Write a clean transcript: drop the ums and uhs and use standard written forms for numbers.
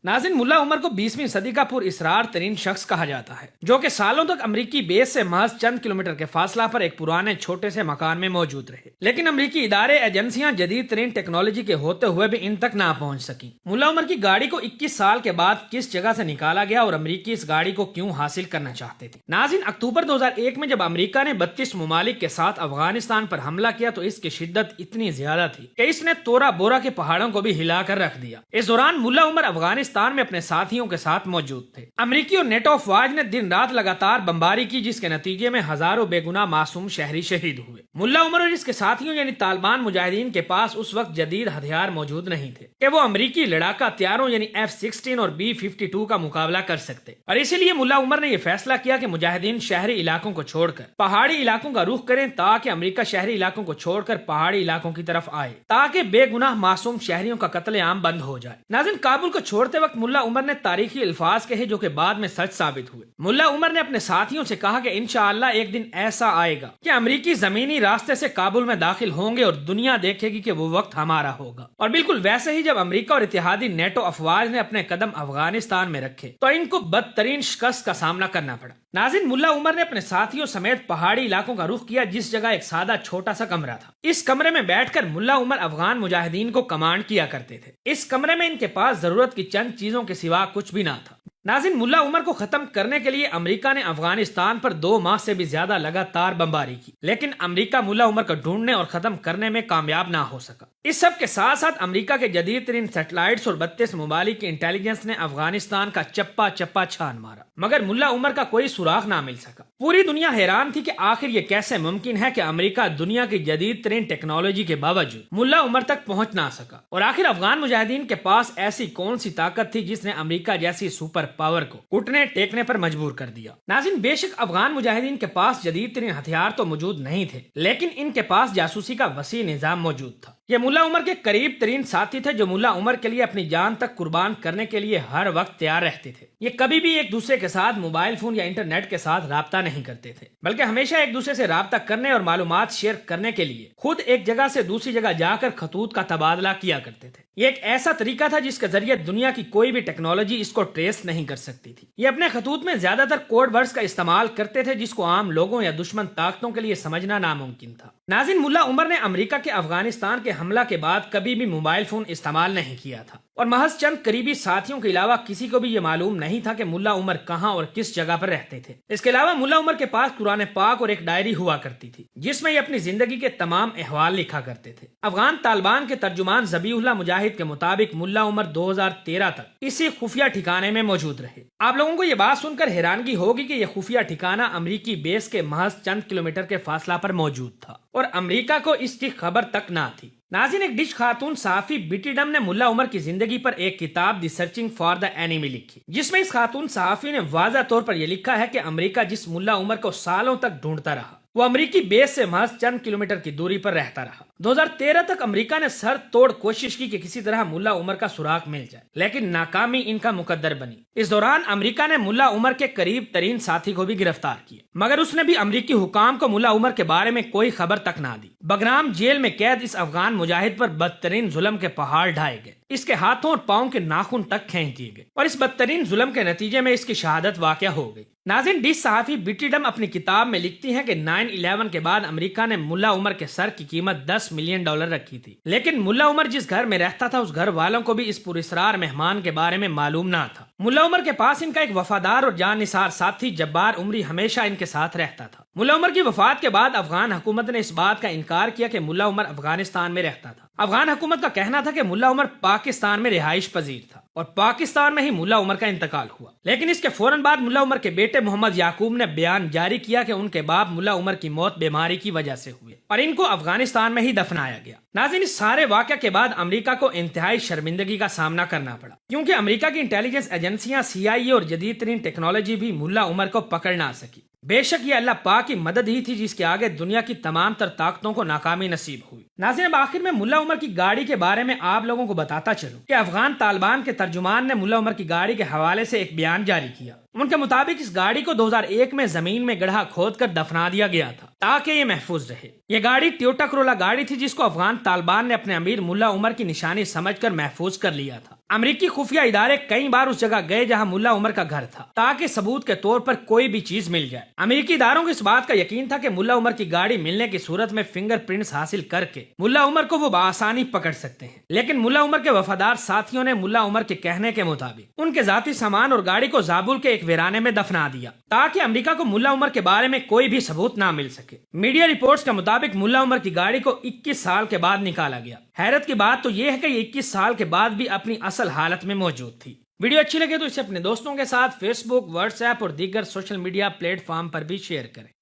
ناظرین، ملا عمر کو 20ویں صدی کا پر اسرار ترین شخص کہا جاتا ہے، جو کہ سالوں تک امریکی بیس سے محض چند کلومیٹر کے فاصلہ پر ایک پرانے چھوٹے سے مکان میں موجود رہے، لیکن امریکی ادارے ایجنسیاں جدید ترین ٹیکنالوجی کے ہوتے ہوئے بھی ان تک نہ پہنچ سکیں۔ ملا عمر کی گاڑی کو 21 سال کے بعد کس جگہ سے نکالا گیا اور امریکی اس گاڑی کو کیوں حاصل کرنا چاہتے تھے؟ ناظرین، اکتوبر 2001 میں جب امریکہ نے 32 ممالک کے ساتھ افغانستان پر حملہ کیا تو اس کی شدت اتنی زیادہ تھی کہ اس نے تورا بورا کے پہاڑوں کو بھی ہلا کر رکھ دیا۔ اس دوران ملا عمر افغانستان میں اپنے ساتھیوں کے ساتھ موجود تھے۔ امریکی اور نیٹو افواج نے دن رات لگاتار بمباری کی، جس کے نتیجے میں ہزاروں بے گناہ معصوم شہری شہید ہوئے۔ ملا عمر اور اس کے ساتھیوں یعنی طالبان مجاہدین کے پاس اس وقت جدید ہتھیار موجود نہیں تھے کہ وہ امریکی لڑاکا ہتھیاروں یعنی F-16 اور B-52 کا مقابلہ کر سکتے، اور اسی لیے ملا عمر نے یہ فیصلہ کیا کہ مجاہدین شہری علاقوں کو چھوڑ کر پہاڑی علاقوں کا رخ کریں تاکہ امریکہ شہری علاقوں کو چھوڑ کر پہاڑی علاقوں کی طرف آئے تاکہ بے گناہ معصوم شہریوں کا قتل عام بند ہو جائے۔ ناظرین، کابل کو چھوڑتے وقت ملا عمر نے تاریخی الفاظ کہے جو کہ بعد میں سچ ثابت ہوئے۔ ملا عمر نے اپنے ساتھیوں سے کہا کہ انشاءاللہ ایک دن ایسا آئے گا کہ امریکی زمینی راستے سے کابل میں داخل ہوں گے اور دنیا دیکھے گی کہ وہ وقت ہمارا ہوگا۔ اور بالکل ویسے ہی جب امریکہ اور اتحادی نیٹو افواج نے اپنے قدم افغانستان میں رکھے تو ان کو بدترین شکست کا سامنا کرنا پڑا۔ ناظرین، ملا عمر نے اپنے ساتھیوں سمیت پہاڑی علاقوں کا رخ کیا، جس جگہ ایک سادہ چھوٹا سا کمرہ تھا۔ اس کمرے میں بیٹھ کر ملا عمر افغان مجاہدین کو کمانڈ کیا کرتے تھے۔ اس کمرے میں ان کے پاس ضرورت کی چند چیزوں کے سوا کچھ بھی نہ تھا۔ ناظرین، ملا عمر کو ختم کرنے کے لیے امریکہ نے افغانستان پر 2 ماہ سے بھی زیادہ لگاتار بمباری کی، لیکن امریکہ ملا عمر کو ڈھونڈنے اور ختم کرنے میں کامیاب نہ ہو سکا۔ اس سب کے ساتھ ساتھ امریکہ کے جدید ترین سیٹلائٹس اور 32 ممالک کی انٹیلیجنس نے افغانستان کا چپا چپا چھان مارا، مگر ملا عمر کا کوئی سراغ نہ مل سکا۔ پوری دنیا حیران تھی کہ آخر یہ کیسے ممکن ہے کہ امریکہ دنیا کی جدید ترین ٹیکنالوجی کے باوجود ملا عمر تک پہنچ نہ سکا، اور آخر افغان مجاہدین کے پاس ایسی کون سی طاقت تھی جس نے امریکہ جیسی سپر پاور کو گھٹنے ٹیکنے پر مجبور کر دیا۔ ناظرین، بے شک افغان مجاہدین کے پاس جدید ترین ہتھیار تو موجود نہیں تھے، لیکن ان کے پاس جاسوسی کا وسیع نظام موجود تھا۔ یہ ملا عمر کے قریب ترین ساتھی تھے جو ملا عمر کے لیے اپنی جان تک قربان کرنے کے لیے ہر وقت تیار رہتے تھے۔ یہ کبھی بھی ایک دوسرے کے ساتھ موبائل فون یا انٹرنیٹ کے ساتھ رابطہ نہیں کرتے تھے، بلکہ ہمیشہ ایک دوسرے سے رابطہ کرنے اور معلومات شیئر کرنے کے لیے خود ایک جگہ سے دوسری جگہ جا کر خطوط کا تبادلہ کیا کرتے تھے۔ یہ ایک ایسا طریقہ تھا جس کے ذریعے دنیا کی کوئی بھی ٹیکنالوجی اس کو ٹریس نہیں کر سکتی تھی۔ یہ اپنے خطوط میں زیادہ تر کوڈ ورڈز کا استعمال کرتے تھے جس کو عام لوگوں یا دشمن طاقتوں کے لیے سمجھنا ناممکن تھا۔ ناظرین، ملا عمر نے امریکہ کے افغانستان کے حملہ کے بعد کبھی بھی موبائل فون استعمال نہیں کیا تھا، اور محض چند قریبی ساتھیوں کے علاوہ کسی کو بھی یہ معلوم نہیں تھا کہ ملا عمر کہاں اور کس جگہ پر رہتے تھے۔ اس کے علاوہ ملا عمر کے پاس قرآن پاک اور ایک ڈائری ہوا کرتی تھی جس میں یہ اپنی زندگی کے تمام احوال لکھا کرتے تھے۔ افغان طالبان کے ترجمان ذبیح اللہ مجاہد کے مطابق ملا عمر 2013 تک اسی خفیہ ٹھکانے میں موجود رہے۔ آپ لوگوں کو یہ بات سن کر حیرانگی ہوگی کہ یہ خفیہ ٹھکانہ امریکی بیس کے محض چند کلومیٹر کے فاصلہ پر موجود تھا، اور امریکہ کو اس کی خبر تک نہ تھی۔ ناظرین، ایک ڈچ خاتون صحافی بیٹی ڈم نے ملا عمر کی زندگی پر ایک کتاب دی سرچنگ فار دا اینیمی لکھی، جس میں اس خاتون صحافی نے واضح طور پر یہ لکھا ہے کہ امریکہ جس ملا عمر کو سالوں تک ڈھونڈتا رہا وہ امریکی بیس سے محض چند کلومیٹر کی دوری پر رہتا رہا۔ 2013 تک امریکہ نے سر توڑ کوشش کی کہ کسی طرح ملا عمر کا سراغ مل جائے، لیکن ناکامی ان کا مقدر بنی۔ اس دوران امریکہ نے ملا عمر کے قریب ترین ساتھی کو بھی گرفتار کیا، مگر اس نے بھی امریکی حکام کو ملا عمر کے بارے میں کوئی خبر تک نہ دی۔ بگرام جیل میں قید اس افغان مجاہد پر بدترین ظلم کے پہاڑ ڈھائے گئے، اس کے ہاتھوں اور پاؤں کے ناخن تک کھینچ دیے گئے، اور اس بدترین ظلم کے نتیجے میں اس کی شہادت واقع ہو گئی۔ ناظرین، ڈچ صحافی بیٹی ڈم اپنی کتاب میں لکھتی ہیں کہ 9/11 کے بعد امریکہ نے ملا عمر کے سر کی قیمت $10 ملین رکھی تھی، لیکن ملا عمر جس گھر میں رہتا تھا اس گھر والوں کو بھی اس پراسرار مہمان کے بارے میں معلوم نہ تھا۔ ملا عمر کے پاس ان کا ایک وفادار اور جان نثار ساتھی جبار عمری ہمیشہ ان کے ساتھ رہتا تھا۔ ملا عمر کی وفات کے بعد افغان حکومت نے اس بات کا انکار کیا کہ ملا عمر افغانستان میں رہتا تھا۔ افغان حکومت کا کہنا تھا کہ ملا عمر پاکستان میں رہائش پذیر تھا اور پاکستان میں ہی ملا عمر کا انتقال ہوا، لیکن اس کے فوراً بعد ملا عمر کے بیٹے محمد یعقوب نے بیان جاری کیا کہ ان کے باپ ملا عمر کی موت بیماری کی وجہ سے ہوئی اور ان کو افغانستان میں ہی دفنایا گیا۔ ناظرین، اس سارے واقعہ کے بعد امریکہ کو انتہائی شرمندگی کا سامنا کرنا پڑا، کیونکہ امریکہ کی انٹیلیجنس ایجنسیاں CIA اور جدید ترین ٹیکنالوجی بھی ملا عمر کو پکڑ نہ سکی۔ بے شک یہ اللہ پاک کی مدد ہی تھی جس کے آگے دنیا کی تمام تر طاقتوں کو ناکامی نصیب ہوئی۔ ناظرین، اب آخر میں ملا عمر کی گاڑی کے بارے میں آپ لوگوں کو بتاتا چلوں کہ افغان طالبان کے ترجمان نے ملا عمر کی گاڑی کے حوالے سے ایک بیان جاری کیا۔ ان کے مطابق اس گاڑی کو 2001 میں زمین میں گڑھا کھود کر دفنا دیا گیا تھا تاکہ یہ محفوظ رہے۔ یہ گاڑی ٹویوٹا کرولا گاڑی تھی جس کو افغان طالبان نے اپنے امیر ملا عمر کی نشانی سمجھ کر محفوظ کر لیا تھا۔ امریکی خفیہ ادارے کئی بار اس جگہ گئے جہاں ملا عمر کا گھر تھا تاکہ ثبوت کے طور پر کوئی بھی چیز مل جائے۔ امریکی اداروں کو اس بات کا یقین تھا کہ ملا عمر کی گاڑی ملنے کی صورت میں فنگر پرنٹس حاصل کر کے ملا عمر کو وہ بآسانی پکڑ سکتے ہیں، لیکن ملا عمر کے وفادار ساتھیوں نے ملا عمر کے کہنے کے مطابق ان کے ذاتی سامان اور گاڑی کو زابل کے ایک ویرانے میں دفنا دیا تاکہ امریکہ کو ملا عمر کے بارے میں کوئی بھی ثبوت نہ مل سکے۔ میڈیا رپورٹس کے مطابق ملا عمر کی گاڑی کو 21 سال کے بعد نکالا گیا۔ حیرت کی بات تو یہ ہے کہ یہ 21 سال کے بعد بھی اپنی اصل حالت میں موجود تھی۔ ویڈیو اچھی لگے تو اسے اپنے دوستوں کے ساتھ فیس بک، واٹس ایپ اور دیگر سوشل میڈیا پلیٹ فارم پر بھی شیئر کریں۔